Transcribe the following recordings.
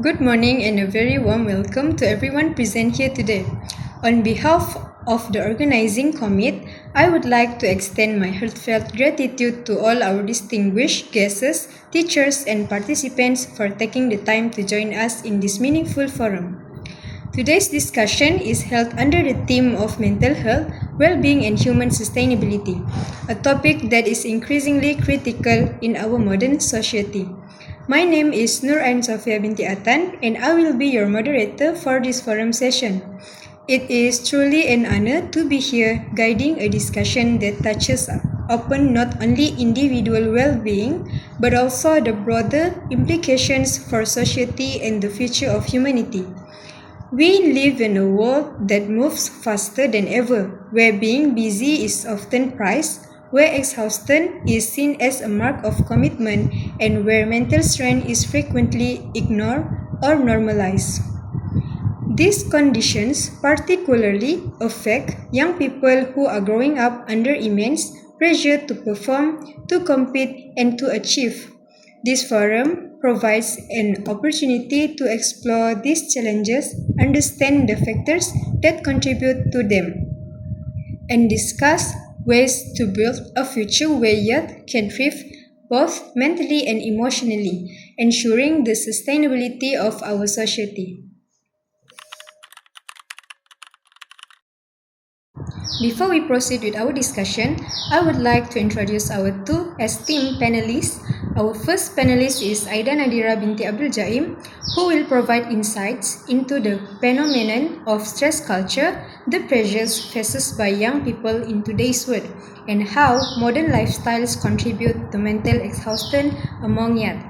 Good morning and a very warm welcome to everyone present here today. On behalf of the organizing committee, I would like to extend my heartfelt gratitude to all our distinguished guests, teachers, and participants for taking the time to join us in this meaningful forum. Today's discussion is held under the theme of mental health, well-being, and human sustainability, a topic that is increasingly critical in our modern society. My name is Nur Ain Sofia binti Atan, and I will be your moderator for this forum session. It is truly an honor to be here guiding a discussion that touches upon not only individual well-being, but also the broader implications for society and the future of humanity. We live in a world that moves faster than ever, where being busy is often prized, where exhaustion is seen as a mark of commitment, and where mental strain is frequently ignored or normalized. These conditions particularly affect young people who are growing up under immense pressure to perform, to compete, and to achieve. This forum provides an opportunity to explore these challenges, understand the factors that contribute to them, and discuss ways to build a future where youth can thrive both mentally and emotionally, ensuring the sustainability of our society. Before we proceed with our discussion, I would like to introduce our two esteemed panelists. Our first panelist is Aida Nadira binti Abdul Jaim, who will provide insights into the phenomenon of stress culture, the pressures faced by young people in today's world, and how modern lifestyles contribute to mental exhaustion among youth.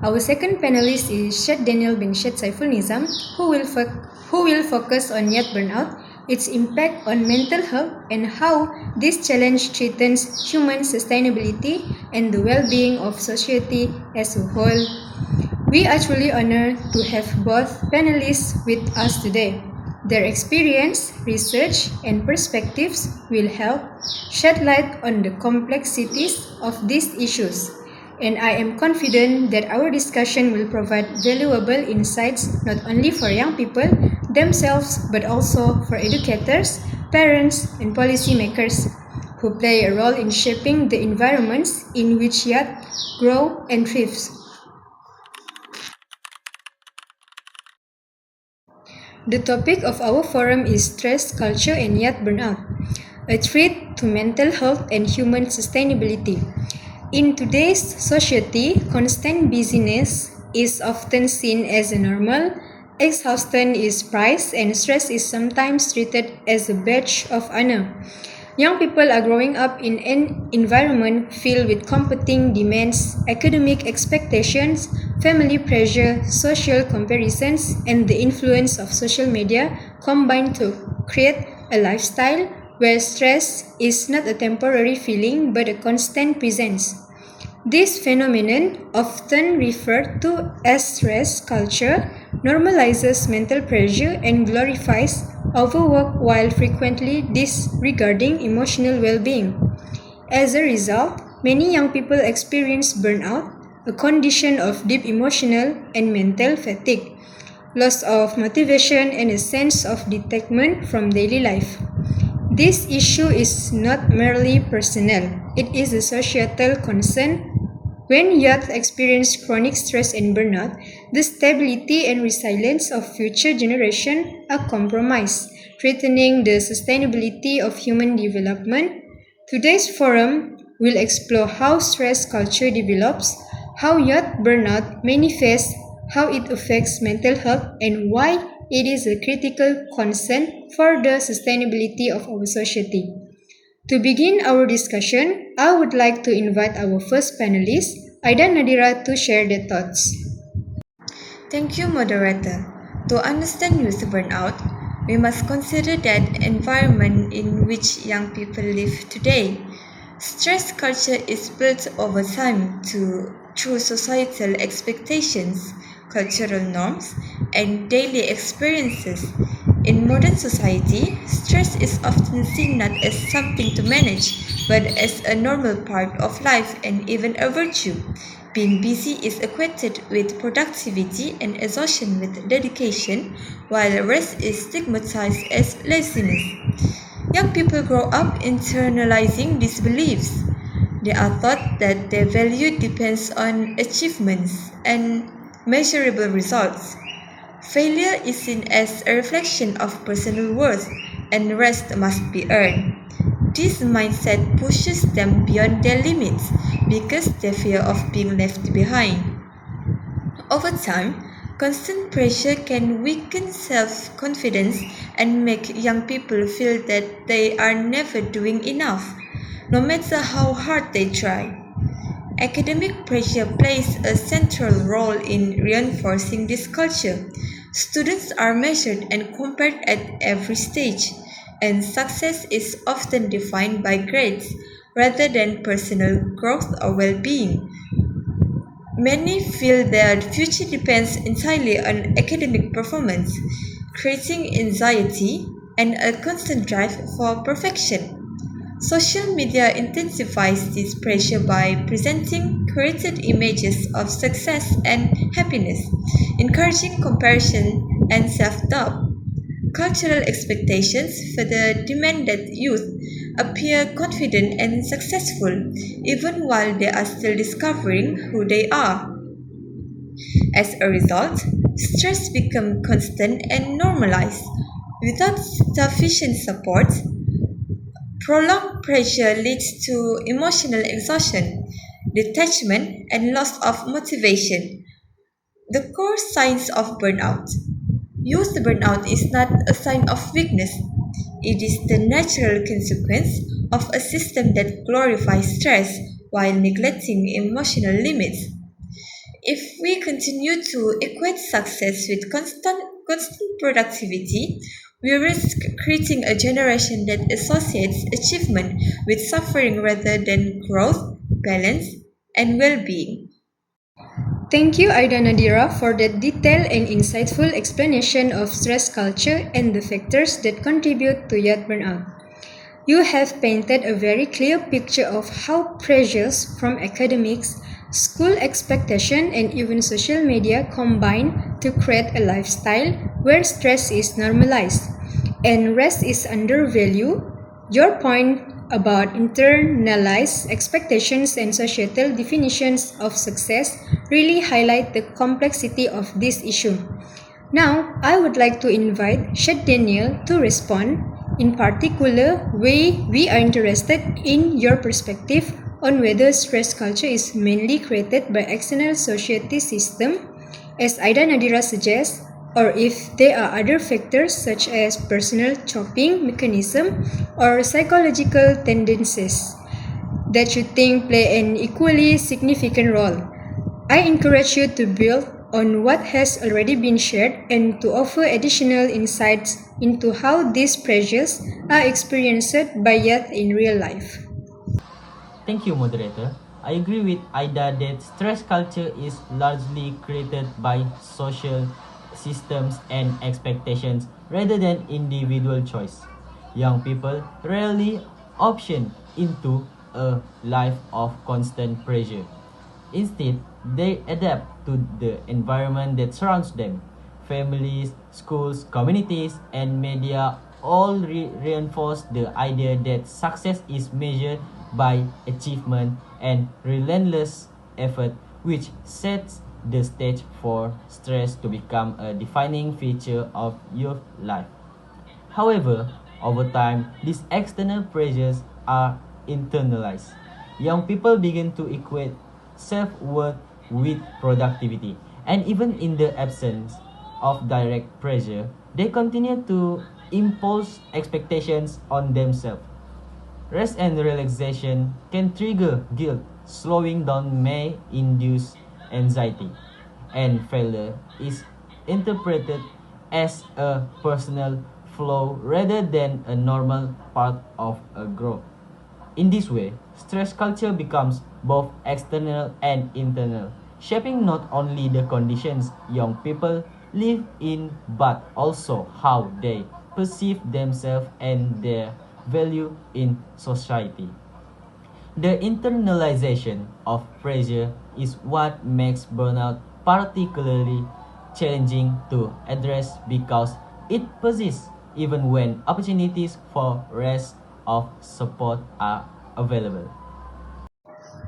Our second panelist is Syed Daniel bin Syed Saiful Nizam, who will focus on youth burnout, its impact on mental health, and how this challenge threatens human sustainability and the well-being of society as a whole. We are truly honored to have both panelists with us today. Their experience, research, and perspectives will help shed light on the complexities of these issues, and I am confident that our discussion will provide valuable insights not only for young people themselves but also for educators, parents, and policymakers who play a role in shaping the environments in which youth grow and thrive. The topic of our forum is stress culture and youth burnout, a threat to mental health and human sustainability. In today's society, constant busyness is often seen as a normal, exhaustion is prized, and stress is sometimes treated as a badge of honor. Young people are growing up in an environment filled with competing demands, academic expectations, family pressure, social comparisons, and the influence of social media combine to create a lifestyle where stress is not a temporary feeling but a constant presence. This phenomenon, often referred to as stress culture, normalizes mental pressure and glorifies overwork while frequently disregarding emotional well-being. As a result, many young people experience burnout, a condition of deep emotional and mental fatigue, loss of motivation, and a sense of detachment from daily life. This issue is not merely personal, it is a societal concern. When youth experience chronic stress and burnout, the stability and resilience of future generations are compromised, threatening the sustainability of human development. Today's forum will explore how stress culture develops, how youth burnout manifests, how it affects mental health, and why it is a critical concern for the sustainability of our society. To begin our discussion, I would like to invite our first panelist, Aida Nadira, to share their thoughts. Thank you, moderator. To understand youth burnout, we must consider that environment in which young people live today. Stress culture is built over time through societal expectations, cultural norms, and daily experiences. In modern society, stress is often seen not as something to manage, but as a normal part of life and even a virtue. Being busy is equated with productivity and exhaustion with dedication, while rest is stigmatized as laziness. Young people grow up internalizing these beliefs. They are taught that their value depends on achievements and measurable results. Failure is seen as a reflection of personal worth, and rest must be earned. This mindset pushes them beyond their limits because they fear of being left behind. Over time, constant pressure can weaken self confidence and make young people feel that they are never doing enough, no matter how hard they try. Academic pressure plays a central role in reinforcing this culture. Students are measured and compared at every stage, and success is often defined by grades rather than personal growth or well being. Many feel their future depends entirely on academic performance, creating anxiety and a constant drive for perfection. Social media intensifies this pressure by presenting curated images of success and happiness, encouraging comparison and self doubt. Cultural expectations further demand that youth appear confident and successful even while they are still discovering who they are. As a result, stress becomes constant and normalized. Without sufficient support, prolonged pressure leads to emotional exhaustion, detachment, and loss of motivation. The core signs of burnout. Youth burnout is not a sign of weakness, it is the natural consequence of a system that glorifies stress while neglecting emotional limits. If we continue to equate success with constant productivity, we risk creating a generation that associates achievement with suffering rather than growth, balance, and well being. Thank you, Aida Nadira, for that detailed and insightful explanation of stress culture and the factors that contribute to youth burnout. You have painted a very clear picture of how pressures from academics, school expectation, and even social media combine to create a lifestyle where stress is normalized and rest is undervalued. Your point about internalized expectations and societal definitions of success really highlight the complexity of this issue. Now, I would like to invite Shed Daniel to respond. In particular, we are interested in your perspective on whether stress culture is mainly created by external society system, as Aida Nadira suggests, or if there are other factors such as personal coping mechanism or psychological tendencies that you think play an equally significant role. I encourage you to build on what has already been shared and to offer additional insights into how these pressures are experienced by youth in real life. Thank you, moderator. I agree with Aida that stress culture is largely created by social systems and expectations rather than individual choice. Young people rarely option into a life of constant pressure. Instead, they adapt to the environment that surrounds them. Families, schools, communities, and media all reinforce the idea that success is measured by achievement and relentless effort, which sets the stage for stress to become a defining feature of youth life. However, over time, these external pressures are internalized. Young people begin to equate self worth with productivity, and even in the absence of direct pressure, they continue to impose expectations on themselves. Rest and relaxation can trigger guilt, slowing down may induce anxiety, and failure is interpreted as a personal flaw rather than a normal part of a growth. In this way, stress culture becomes both external and internal, shaping not only the conditions young people live in but also how they perceive themselves and their value in society. The internalization of pressure is what makes burnout particularly challenging to address because it persists even when opportunities for rest of support are available.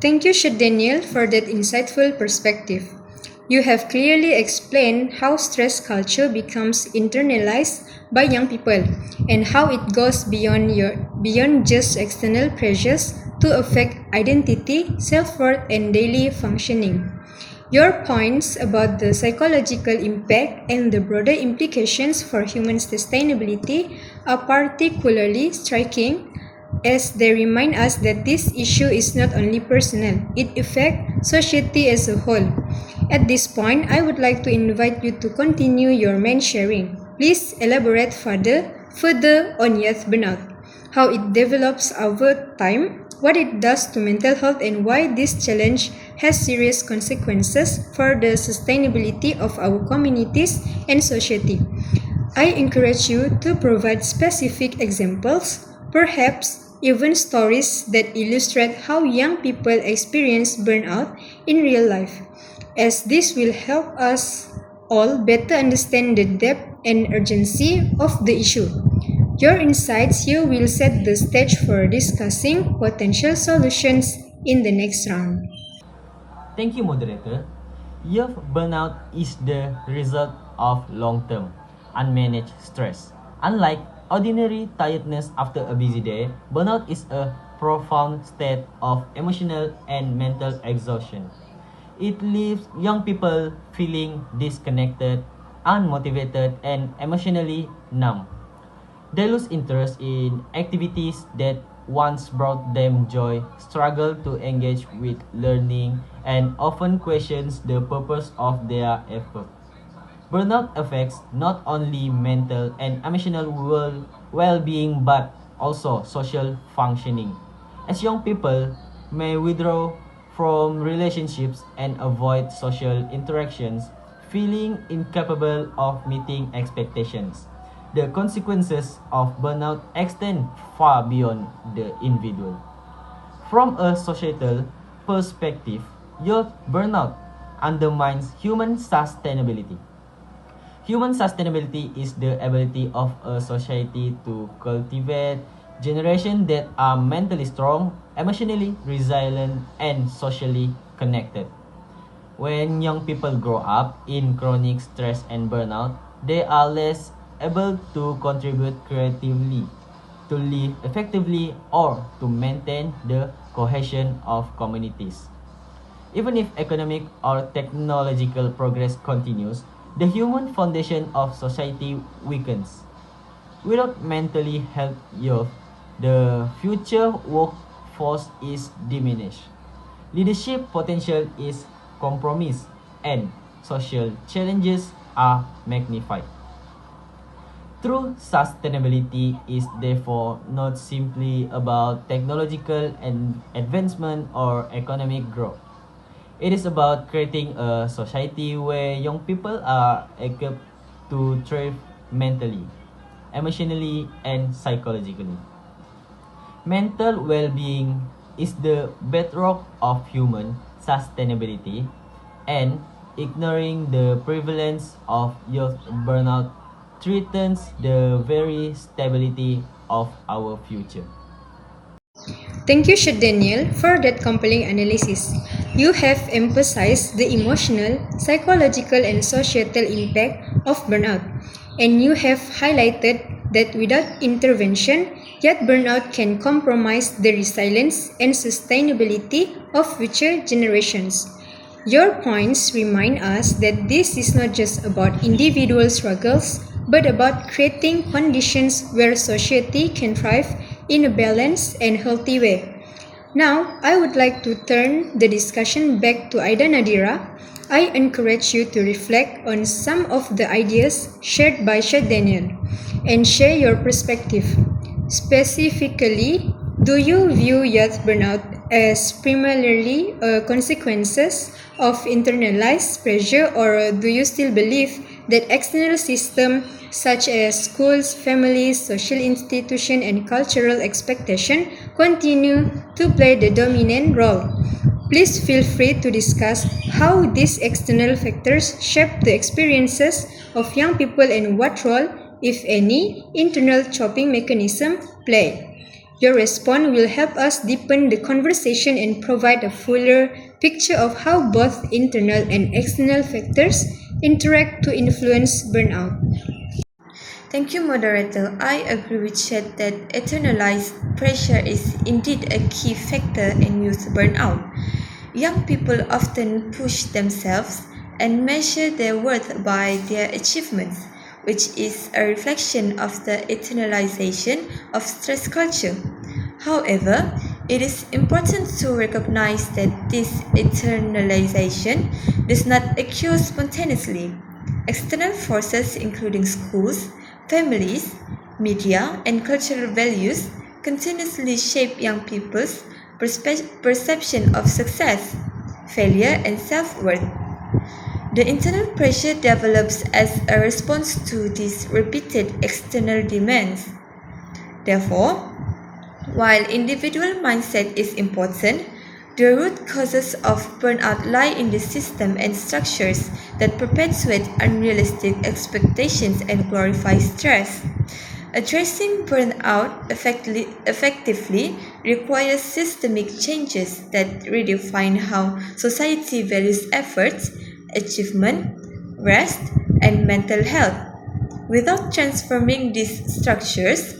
Thank you, Daniel, for that insightful perspective. You have clearly explained how stress culture becomes internalized by young people and how it goes beyond just external pressures to affect identity, self-worth, and daily functioning. Your points about the psychological impact and the broader implications for human sustainability are particularly striking as they remind us that this issue is not only personal, it affects society as a whole. At this point, I would like to invite you to continue your main sharing. Please elaborate further on youth burnout, how it develops over time, what it does to mental health, and why this challenge has serious consequences for the sustainability of our communities and society. I encourage you to provide specific examples, perhaps even stories that illustrate how young people experience burnout in real life, as this will help us all better understand the depth and urgency of the issue. Your insights here will set the stage for discussing potential solutions in the next round. Thank you, moderator. Youth burnout is the result of long-term, unmanaged stress. Unlike ordinary tiredness after a busy day, burnout is a profound state of emotional and mental exhaustion. It leaves young people feeling disconnected, unmotivated, and emotionally numb. They lose interest in activities that once brought them joy, struggle to engage with learning, and often questions the purpose of their effort. Burnout affects not only mental and emotional well-being but also social functioning. As young people may withdraw from relationships and avoid social interactions, feeling incapable of meeting expectations. The consequences of burnout extend far beyond the individual. From a societal perspective, youth burnout undermines human sustainability. Human sustainability is the ability of a society to cultivate generations that are mentally strong, emotionally resilient, and socially connected. When young people grow up in chronic stress and burnout, they are less able to contribute creatively, to live effectively, or to maintain the cohesion of communities. Even if economic or technological progress continues, the human foundation of society weakens. Without mentally healthy youth, the future workforce is diminished. Leadership potential is compromised and social challenges are magnified. True sustainability is therefore not simply about technological advancement or economic growth. It is about creating a society where young people are equipped to thrive mentally, emotionally, and psychologically. Mental well-being is the bedrock of human sustainability, and ignoring the prevalence of youth burnout threatens the very stability of our future. Thank you, Daniel, for that compelling analysis. You have emphasized the emotional, psychological, and societal impact of burnout, and you have highlighted that without intervention, yet burnout can compromise the resilience and sustainability of future generations. Your points remind us that this is not just about individual struggles, but about creating conditions where society can thrive in a balanced and healthy way. Now, I would like to turn the discussion back to Aida Nadira. I encourage you to reflect on some of the ideas shared by Daniel and share your perspective. Specifically, do you view youth burnout as primarily consequences of internalized pressure, or do you still believe that external systems such as schools, families, social institutions, and cultural expectation continue to play the dominant role. Please feel free to discuss how these external factors shape the experiences of young people and what role, if any, internal coping mechanism play. Your response will help us deepen the conversation and provide a fuller picture of how both internal and external factors interact to influence burnout. Thank you, moderator. I agree with Chet that internalized pressure is indeed a key factor in youth burnout. Young people often push themselves and measure their worth by their achievements, which is a reflection of the internalization of stress culture. However, it is important to recognize that this internalization does not occur spontaneously. External forces, including schools, families, media, and cultural values, continuously shape young people's perception of success, failure, and self worth. The internal pressure develops as a response to these repeated external demands. Therefore, while individual mindset is important, the root causes of burnout lie in the system and structures that perpetuate unrealistic expectations and glorify stress. Addressing burnout effectively requires systemic changes that redefine how society values efforts, achievement, rest, and mental health. Without transforming these structures,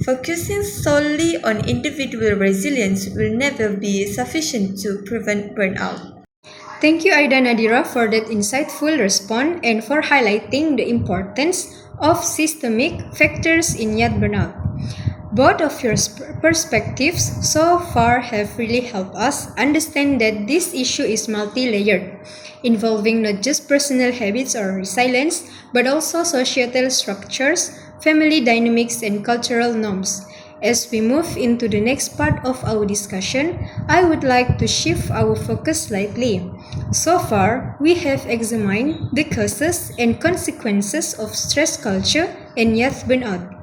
focusing solely on individual resilience will never be sufficient to prevent burnout. Thank you, Aida Nadira, for that insightful response and for highlighting the importance of systemic factors in youth burnout. Both of your perspectives so far have really helped us understand that this issue is multi-layered, involving not just personal habits or resilience, but also societal structures, family dynamics, and cultural norms. As we move into the next part of our discussion, I would like to shift our focus slightly. So far, we have examined the causes and consequences of stress culture and youth burnout.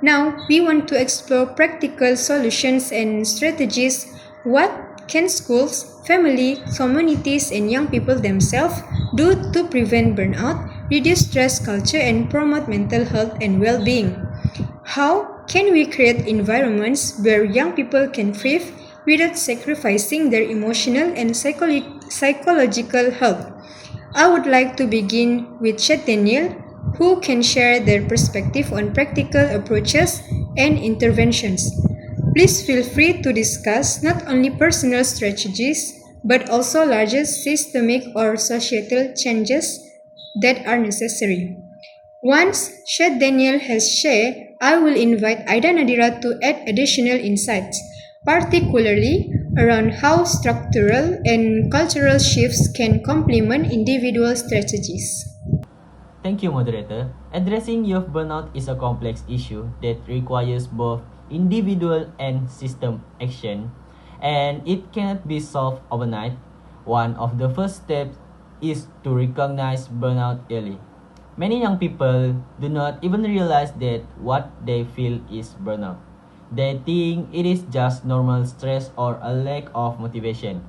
Now, we want to explore practical solutions and strategies. What can schools, family, communities, and young people themselves do to prevent burnout, reduce stress culture, and promote mental health and well being? How can we create environments where young people can thrive without sacrificing their emotional and psychological health? I would like to begin with Chet Daniel, who can share their perspective on practical approaches and interventions. Please feel free to discuss not only personal strategies but also larger systemic or societal changes that are necessary. Once Chet Daniel has shared, I will invite Aida Nadira to add additional insights, particularly around how structural and cultural shifts can complement individual strategies. Thank you, moderator. Addressing youth burnout is a complex issue that requires both individual and system action, and it cannot be solved overnight. One of the first steps is to recognize burnout early. Many young people do not even realize that what they feel is burnout. They think it is just normal stress or a lack of motivation.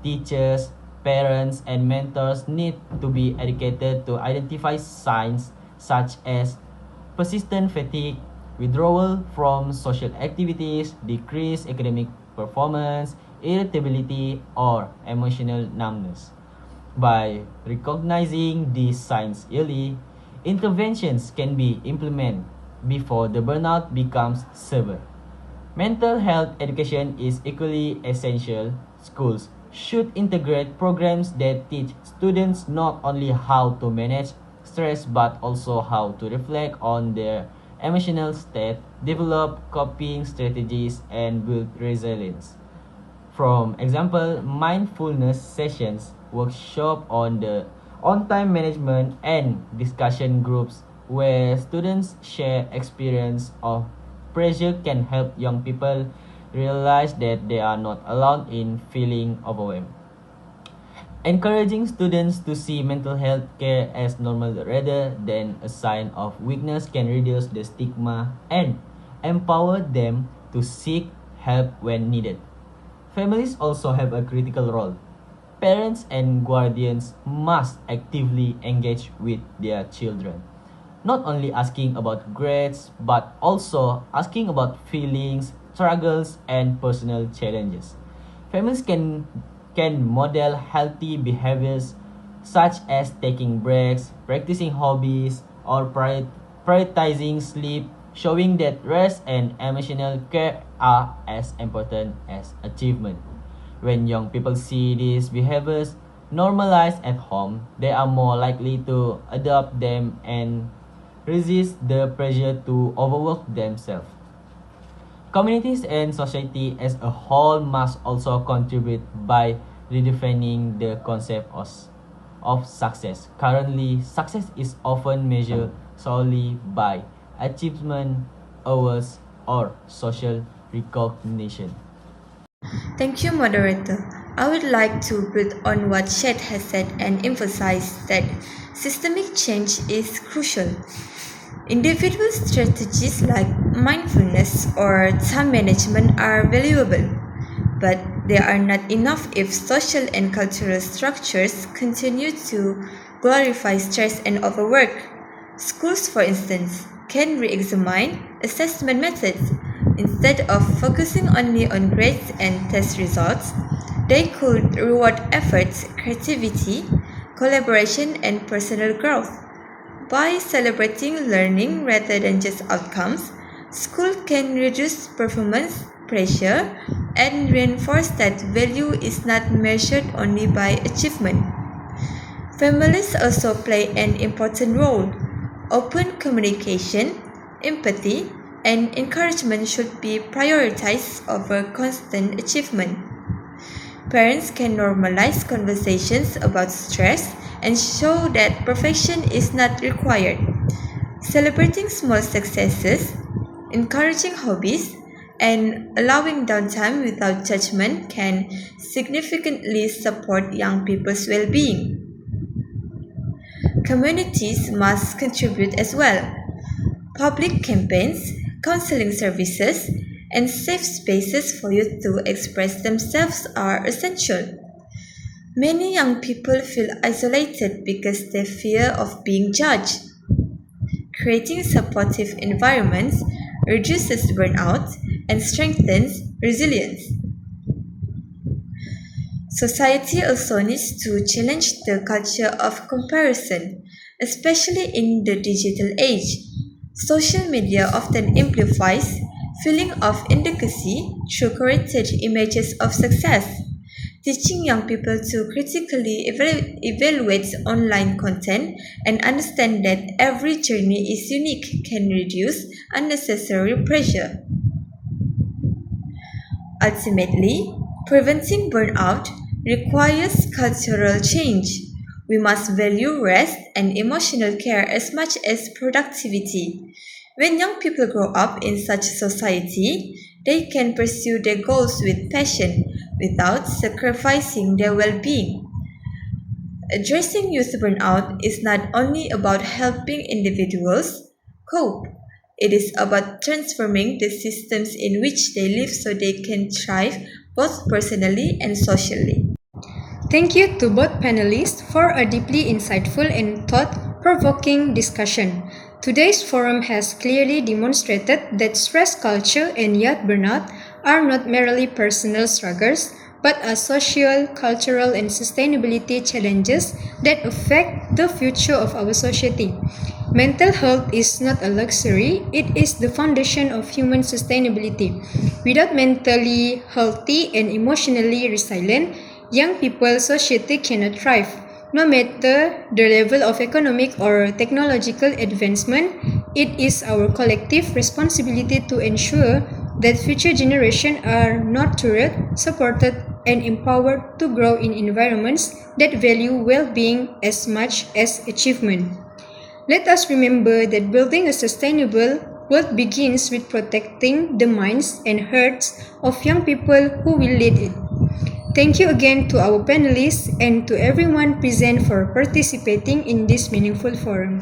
Teachers, parents, and mentors need to be educated to identify signs such as persistent fatigue, withdrawal from social activities, decreased academic performance, irritability, or emotional numbness. By recognizing these signs early, interventions can be implemented before the burnout becomes severe. Mental health education is equally essential. Schools should integrate programs that teach students not only how to manage stress but also how to reflect on their emotional state, develop coping strategies, and build resilience. From example, mindfulness sessions, workshop on the on-time management, and discussion groups where students share experience of pressure can help young people realize that they are not alone in feeling overwhelmed. Encouraging students to see mental health care as normal rather than a sign of weakness can reduce the stigma and empower them to seek help when needed. Families also have a critical role. Parents and guardians must actively engage with their children, not only asking about grades but also asking about feelings, struggles, and personal challenges. Families can model healthy behaviors such as taking breaks, practicing hobbies, or prioritizing sleep, showing that rest and emotional care are as important as achievement. When young people see these behaviors normalized at home, they are more likely to adopt them and resist the pressure to overwork themselves. Communities and society as a whole must also contribute by redefining the concept of success. Currently, success is often measured solely by achievement, awards, or social recognition. Thank you, moderator. I would like to build on what Shed has said and emphasize that systemic change is crucial. Individual strategies like mindfulness or time management are valuable, but they are not enough if social and cultural structures continue to glorify stress and overwork. Schools, for instance, can re examine assessment methods. Instead of focusing only on grades and test results, they could reward efforts, creativity, collaboration, and personal growth. By celebrating learning rather than just outcomes, school can reduce performance pressure and reinforce that value is not measured only by achievement. Families also play an important role. Open communication, empathy, and encouragement should be prioritized over constant achievement. Parents can normalize conversations about stress and show that perfection is not required. Celebrating small successes, encouraging hobbies, and allowing downtime without judgment can significantly support young people's well being. Communities must contribute as well. Public campaigns, counseling services, and safe spaces for youth to express themselves are essential. Many young people feel isolated because they fear of being judged. Creating supportive environments reduces burnout and strengthens resilience. Society also needs to challenge the culture of comparison, especially in the digital age. Social media often amplifies feeling of inadequacy through curated images of success. Teaching young people to critically evaluate online content and understand that every journey is unique can reduce unnecessary pressure. Ultimately, preventing burnout requires cultural change. We must value rest and emotional care as much as productivity. When young people grow up in such society, they can pursue their goals with passion without sacrificing their well being. Addressing youth burnout is not only about helping individuals cope, it is about transforming the systems in which they live so they can thrive both personally and socially. Thank you to both panelists for a deeply insightful and thought-provoking discussion. Today's forum has clearly demonstrated that stress culture and youth burnout are not merely personal struggles, but are social, cultural, and sustainability challenges that affect the future of our society. Mental health is not a luxury, it is the foundation of human sustainability. Without mentally healthy and emotionally resilient, young people society cannot thrive. No matter the level of economic or technological advancement, it is our collective responsibility to ensure that future generations are nurtured, supported, and empowered to grow in environments that value well-being as much as achievement. Let us remember that building a sustainable world begins with protecting the minds and hearts of young people who will lead it. Thank you again to our panelists and to everyone present for participating in this meaningful forum.